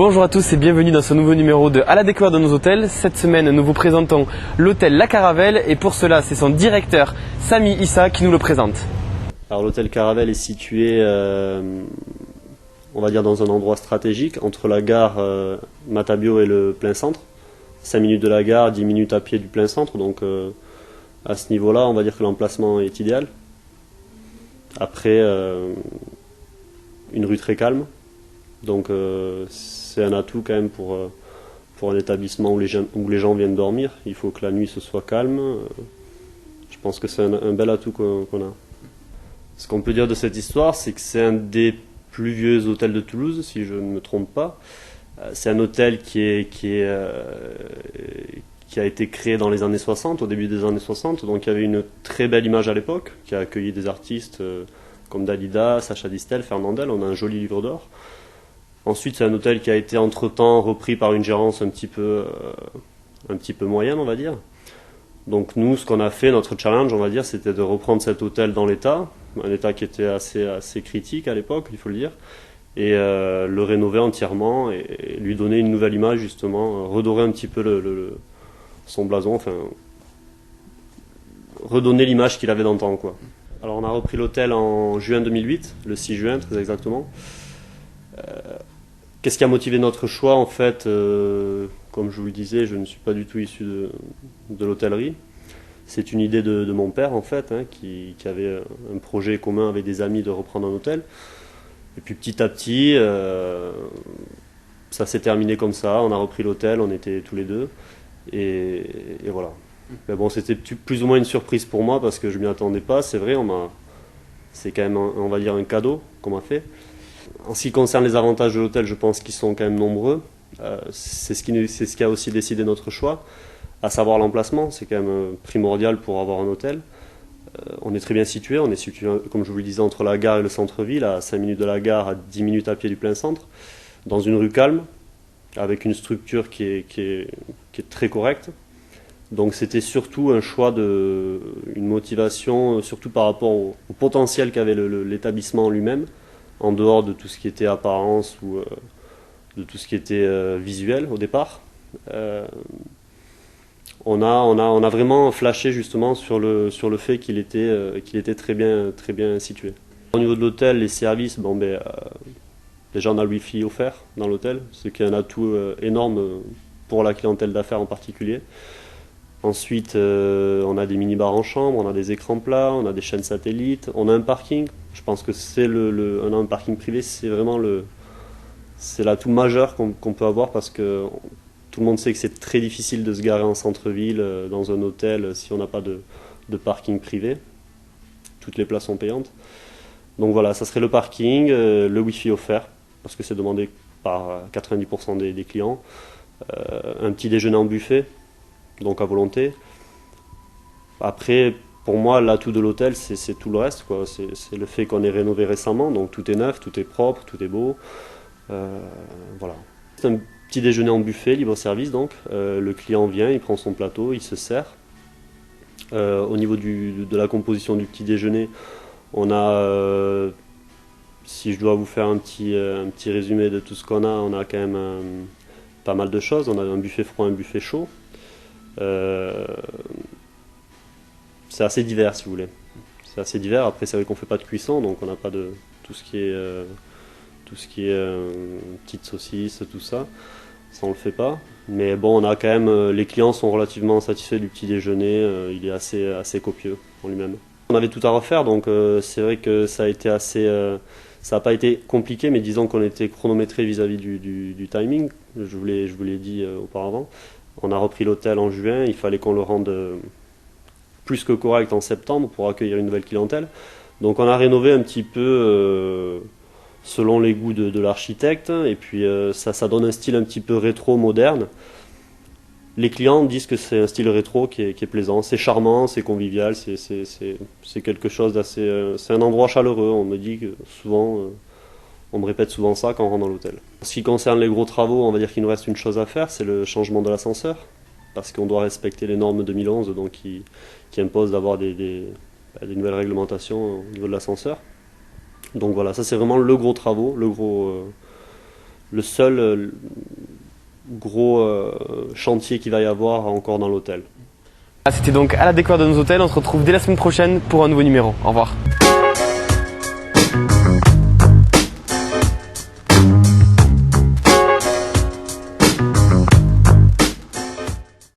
Bonjour à tous et bienvenue dans ce nouveau numéro de À la découverte de nos hôtels. Cette semaine, nous vous présentons l'hôtel La Caravelle et pour cela, c'est son directeur Sami Issa qui nous le présente. Alors l'hôtel Caravelle est situé, on va dire, dans un endroit stratégique entre la gare Matabio et le plein centre. 5 minutes de la gare, 10 minutes à pied du plein centre, donc à ce niveau-là, on va dire que l'emplacement est idéal. Après, une rue très calme, donc c'est un atout quand même pour un établissement où les gens viennent dormir. Il faut que la nuit ce soit calme. Je pense que c'est un bel atout qu'on a. Ce qu'on peut dire de cette histoire, c'est que c'est un des plus vieux hôtels de Toulouse, si je ne me trompe pas. C'est un hôtel qui a été créé dans les années 60, au début des années 60, donc il y avait une très belle image à l'époque, qui a accueilli des artistes comme Dalida, Sacha Distel, Fernandel. On a un joli livre d'or. Ensuite, c'est un hôtel qui a été entre-temps repris par une gérance un petit peu moyenne, on va dire. Donc nous, ce qu'on a fait, notre challenge, on va dire, c'était de reprendre cet hôtel dans l'état, un état qui était assez critique à l'époque, il faut le dire, et le rénover entièrement et lui donner une nouvelle image, justement, redorer un petit peu son blason, enfin, redonner l'image qu'il avait d'antan, quoi. Alors on a repris l'hôtel en juin 2008, le 6 juin très exactement. Qu'est-ce qui a motivé notre choix? En fait, comme je vous le disais, je ne suis pas du tout issu de l'hôtellerie. C'est une idée de mon père, en fait, qui avait un projet commun avec des amis de reprendre un hôtel. Et puis petit à petit, ça s'est terminé comme ça. On a repris l'hôtel, on était tous les deux. Et voilà. Mais bon, c'était plus ou moins une surprise pour moi parce que je ne m'y attendais pas. C'est vrai, c'est quand même, on va dire, un cadeau qu'on m'a fait. En ce qui concerne les avantages de l'hôtel, je pense qu'ils sont quand même nombreux. C'est ce qui a aussi décidé notre choix, à savoir l'emplacement. C'est quand même primordial pour avoir un hôtel. On est très bien situé. On est situé, comme je vous le disais, entre la gare et le centre-ville, à 5 minutes de la gare, à 10 minutes à pied du plein centre, dans une rue calme, avec une structure qui est très correcte. Donc c'était surtout un choix, une motivation, surtout par rapport au potentiel qu'avait l'établissement lui-même, en dehors de tout ce qui était apparence ou de tout ce qui était visuel au départ. On a vraiment flashé justement sur le fait qu'il était très bien situé. Au niveau de l'hôtel, les services, déjà on a le Wi-Fi offert dans l'hôtel, ce qui est un atout énorme pour la clientèle d'affaires en particulier. Ensuite, on a des mini-bars en chambre, on a des écrans plats, on a des chaînes satellites, on a un parking. Je pense que un parking privé, c'est vraiment c'est l'atout majeur qu'on peut avoir parce que tout le monde sait que c'est très difficile de se garer en centre-ville, dans un hôtel, si on n'a pas de parking privé. Toutes les places sont payantes. Donc voilà, ça serait le parking, le Wi-Fi offert, parce que c'est demandé par 90% des clients. Un petit déjeuner en buffet, donc à volonté. Après, pour moi, l'atout de l'hôtel, c'est tout le reste, quoi. C'est le fait qu'on ait rénové récemment, donc tout est neuf, tout est propre, tout est beau. Voilà. C'est un petit déjeuner en buffet, libre service, donc. Le client vient, il prend son plateau, il se sert. Au niveau de la composition du petit déjeuner, on a, si je dois vous faire un petit résumé de tout ce qu'on a quand même pas mal de choses. On a un buffet froid, un buffet chaud. C'est assez divers, si vous voulez. C'est assez divers. Après, c'est vrai qu'on fait pas de cuisson, donc on n'a pas de tout ce qui est petites saucisses, tout ça. Ça, on le fait pas. Mais bon, on a quand même, les clients sont relativement satisfaits du petit déjeuner. Il est assez copieux en lui-même. On avait tout à refaire, donc c'est vrai que ça a été ça n'a pas été compliqué, mais disons qu'on était chronométré vis-à-vis du timing. Je vous l'ai dit auparavant. On a repris l'hôtel en juin. Il fallait qu'on le rende plus que correct en septembre pour accueillir une nouvelle clientèle. Donc on a rénové un petit peu selon les goûts de l'architecte, et puis ça donne un style un petit peu rétro moderne. Les clients disent que c'est un style rétro qui est plaisant, c'est charmant, c'est convivial, c'est quelque chose d'assez... c'est un endroit chaleureux. On me dit que souvent, on me répète souvent ça quand on rentre dans l'hôtel. En ce qui concerne les gros travaux, on va dire qu'il nous reste une chose à faire, c'est le changement de l'ascenseur, parce qu'on doit respecter les normes 2011, donc qui imposent d'avoir des nouvelles réglementations au niveau de l'ascenseur. Donc voilà, ça c'est vraiment le gros travaux, le seul gros chantier qu'il va y avoir encore dans l'hôtel. C'était donc à la découverte de nos hôtels. On se retrouve dès la semaine prochaine pour un nouveau numéro. Au revoir.